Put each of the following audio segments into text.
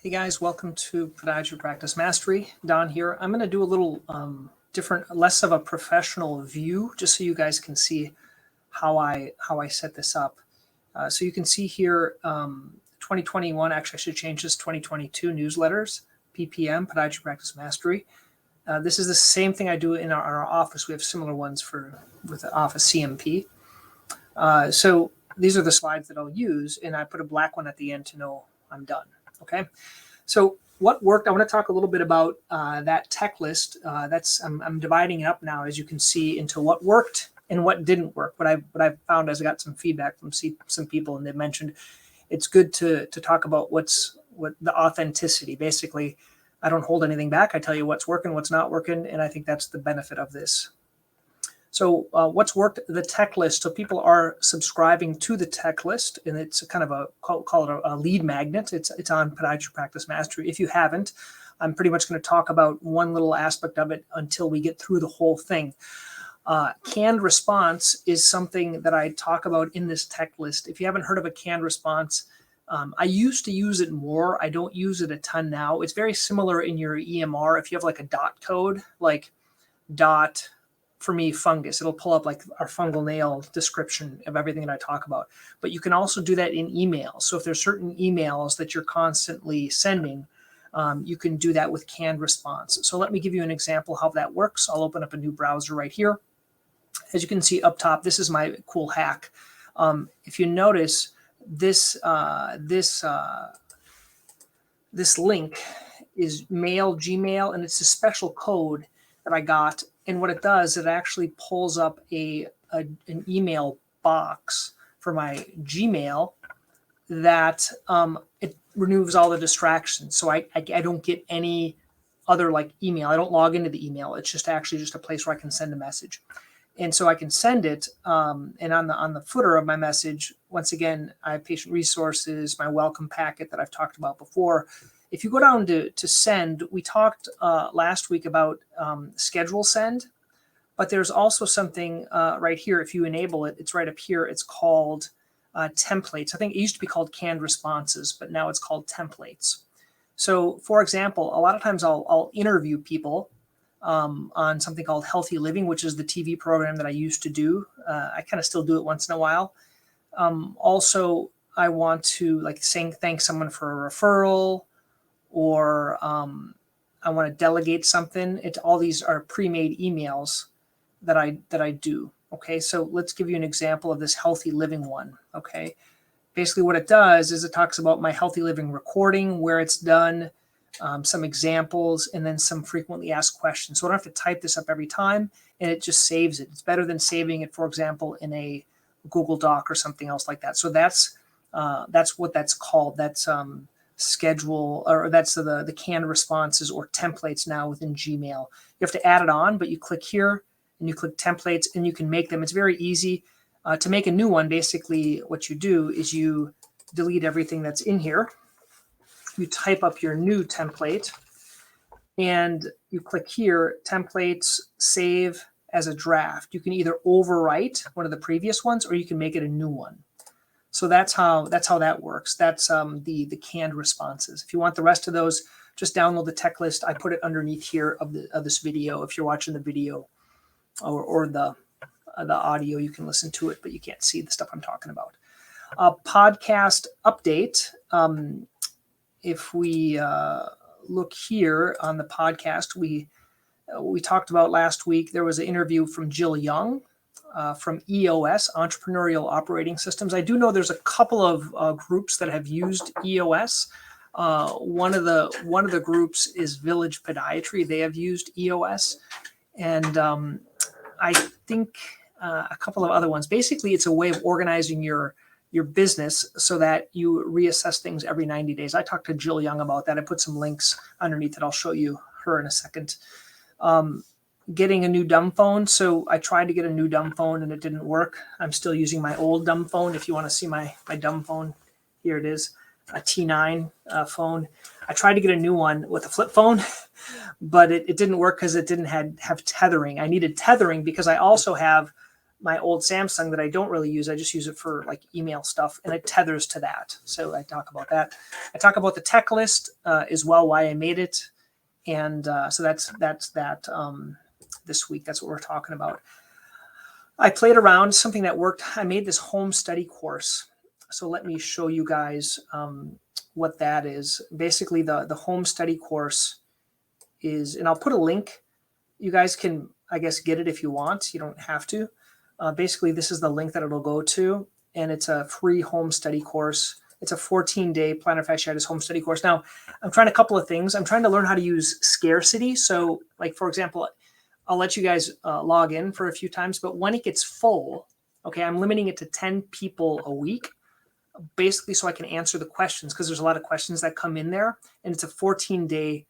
Hey guys, welcome to Podiatry Practice Mastery. Don here. I'm going to do a little different, less of a professional view, just so you guys can see how I set this up. So you can see here 2021, actually I should change this, 2022 newsletters, PPM, Podiatry Practice Mastery. This is the same thing I do in our office. We have similar ones with the office CMP. So these are the slides that I'll use, and I put a black one at the end to know I'm done. Okay, so what worked? I want to talk a little bit about that tech list. I'm dividing it up now, as you can see, into what worked and what didn't work. What I found as I got some feedback from some people, and they mentioned it's good to talk about what the authenticity. Basically, I don't hold anything back. I tell you what's working, what's not working, and I think that's the benefit of this. So what's worked? The tech list. So people are subscribing to the tech list, and it's kind of call it a lead magnet. It's on Podiatry Practice Mastery. If you haven't, I'm pretty much going to talk about one little aspect of it until we get through the whole thing. Canned response is something that I talk about in this tech list. If you haven't heard of a canned response, I used to use it more. I don't use it a ton now. It's very similar in your EMR. If you have like a dot code, like dot, for me, fungus, it'll pull up like our fungal nail description of everything that I talk about. But you can also do that in emails. So if there's certain emails that you're constantly sending, you can do that with canned response. So let me give you an example how that works. I'll open up a new browser right here. As you can see up top, this is my cool hack. If you notice, this link is Gmail, and it's a special code that I got. And what it does, it actually pulls up an email box for my Gmail that it removes all the distractions. So I don't get any other like email. I don't log into the email. It's just actually just a place where I can send a message. And so I can send it. And on the footer of my message, once again, I have patient resources, my welcome packet that I've talked about before. If you go down to send, we talked last week about schedule send, but there's also something right here. If you enable it, it's right up here. It's called templates. I think it used to be called canned responses, but now it's called templates. So for example, a lot of times I'll interview people on something called Healthy Living, which is the TV program that I used to do. I kind of still do it once in a while. Also, I want to thank someone for a referral, or I want to delegate something. All these are pre-made emails that I do. Okay, so let's give you an example of this Healthy Living one. Okay, basically what it does is it talks about my Healthy Living recording, where it's done, some examples, and then some frequently asked questions. So I don't have to type this up every time, and it just saves it. It's better than saving it, for example, in a Google Doc or something else like that. So that's what that's called. That's schedule, or that's the canned responses or templates now within Gmail. You have to add it on, but you click here and you click templates and you can make them. It's very easy to make a new one. Basically what you do is you delete everything that's in here. You type up your new template and you click here, templates, save as a draft. You can either overwrite one of the previous ones or you can make it a new one. So that's how that works. That's the canned responses. If you want the rest of those, just download the tech list. I put it underneath here of this video. If you're watching the video or the audio, you can listen to it, but you can't see the stuff I'm talking about. Podcast update. If we look here on the podcast, we talked about last week, there was an interview from Jill Young. From EOS, Entrepreneurial Operating Systems. I do know there's a couple of groups that have used EOS. One of the groups is Village Podiatry. They have used EOS, and I think a couple of other ones. Basically, it's a way of organizing your business so that you reassess things every 90 days. I talked to Jill Young about that. I put some links underneath it. I'll show you her in a second. Getting a new dumb phone. So I tried to get a new dumb phone and it didn't work. I'm still using my old dumb phone. If you want to see my dumb phone, here it is, a T9 phone. I tried to get a new one with a flip phone, but it didn't work because it didn't have tethering. I needed tethering because I also have my old Samsung that I don't really use. I just use it for like email stuff, and it tethers to that. So I talk about that. I talk about the tech list as well, why I made it. And so that's that this week. That's what we're talking about. I played around, something that worked. I made this home study course. So let me show you guys what that is. Basically, the home study course is, and I'll put a link. You guys can, I guess, get it if you want. You don't have to. Basically, this is the link that it'll go to, and it's a free home study course. It's a 14-day plantar fasciitis home study course. Now, I'm trying a couple of things. I'm trying to learn how to use scarcity. So, like, for example, I'll let you guys log in for a few times, but when it gets full, okay, I'm limiting it to 10 people a week, basically so I can answer the questions, because there's a lot of questions that come in there, and it's a 14-day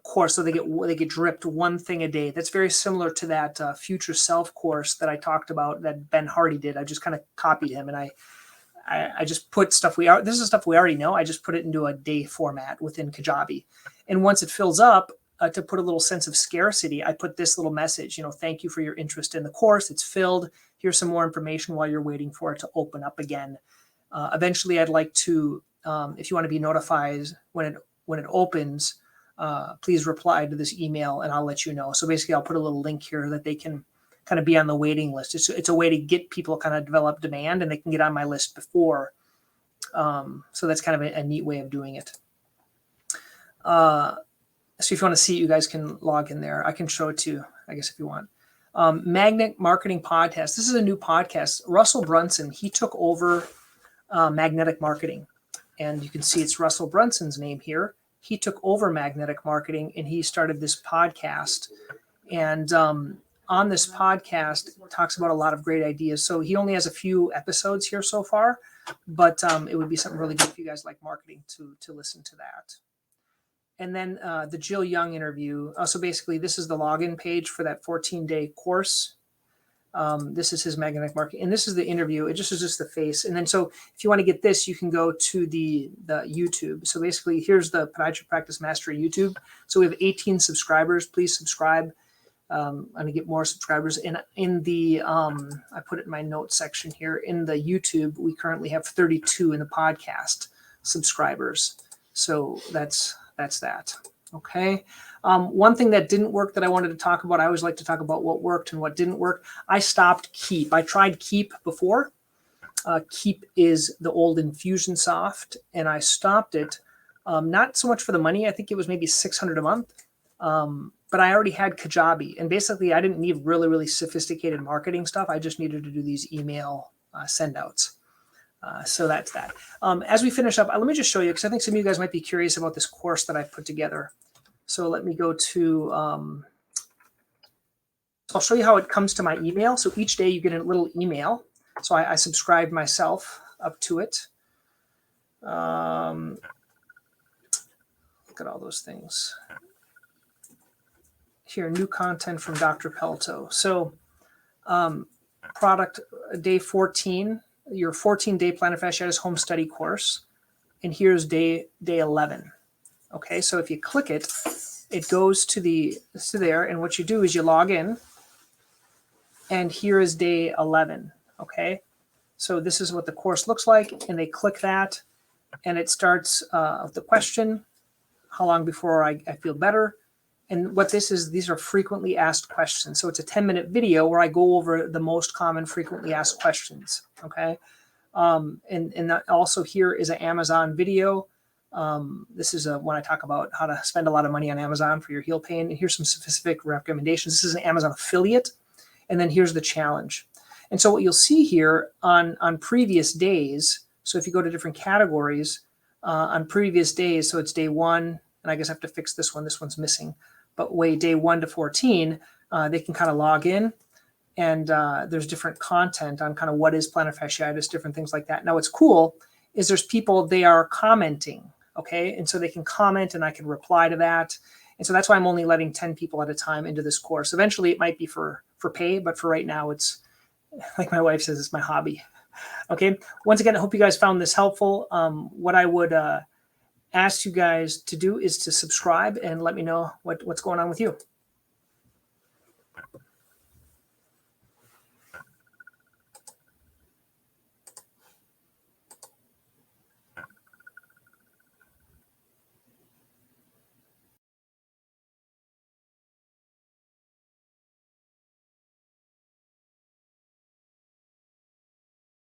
course, so they get dripped one thing a day. That's very similar to that Future Self course that I talked about that Ben Hardy did. I just kind of copied him, and I just put stuff this is stuff we already know. I just put it into a day format within Kajabi, and once it fills up, to put a little sense of scarcity, I put this little message, thank you for your interest in the course. It's filled. Here's some more information while you're waiting for it to open up again. Eventually, I'd like to, if you want to be notified when it opens, please reply to this email and I'll let you know. So basically, I'll put a little link here that they can kind of be on the waiting list. It's a way to get people kind of develop demand, and they can get on my list before. So that's kind of a neat way of doing it. So if you want to see it, you guys can log in there. I can show it to you, I guess, if you want. Magnet Marketing Podcast. This is a new podcast. Russell Brunson, he took over Magnetic Marketing. And you can see it's Russell Brunson's name here. He took over Magnetic Marketing, and he started this podcast. And on this podcast, it talks about a lot of great ideas. So he only has a few episodes here so far, but it would be something really good if you guys like marketing to listen to that. And then the Jill Young interview. So basically, this is the login page for that 14-day course. This is his magnetic marketing, and this is the interview. It just is just the face. And then, so if you want to get this, you can go to the YouTube. So basically, here's the Podiatry Practice Mastery YouTube. So we have 18 subscribers. Please subscribe. I'm going to get more subscribers. And in the, I put it in my notes section here. In the YouTube, we currently have 32 in the podcast subscribers. So that's that. Okay. One thing that didn't work that I wanted to talk about, I always like to talk about what worked and what didn't work. I stopped Keep. I tried Keep before. Keep is the old Infusionsoft, and I stopped it. Not so much for the money. I think it was maybe $600 a month. But I already had Kajabi, and basically I didn't need really, really sophisticated marketing stuff. I just needed to do these email send outs. So that's that. As we finish up, let me just show you, because I think some of you guys might be curious about this course that I put together. So let me go to, I'll show you how it comes to my email. So each day you get a little email. So I subscribed myself up to it. Look at all those things. Here, new content from Dr. Pelto. So product day 14, your 14-day plantar fasciitis home study course. And here's day 11. Okay, so if you click it, it goes to there. And what you do is you log in. And here is day 11. Okay, so this is what the course looks like. And they click that. And it starts with the question, how long before I feel better? And what this is, these are frequently asked questions. So it's a 10-minute video where I go over the most common frequently asked questions. Okay. And that also here is an Amazon video. This is when I talk about how to spend a lot of money on Amazon for your heel pain. And here's some specific recommendations. This is an Amazon affiliate. And then here's the challenge. And so what you'll see here on previous days, so if you go to different categories on previous days, so it's day 1, and I guess I have to fix this one. This one's missing. But day 1 to 14, they can kind of log in, and there's different content on kind of what is plantar fasciitis, different things like that. Now, what's cool is there's people, they are commenting, okay? And so they can comment, and I can reply to that. And so that's why I'm only letting 10 people at a time into this course. Eventually, it might be for pay, but for right now, it's, like my wife says, it's my hobby. Okay. Once again, I hope you guys found this helpful. What I would ask you guys to do is to subscribe and let me know what's going on with you.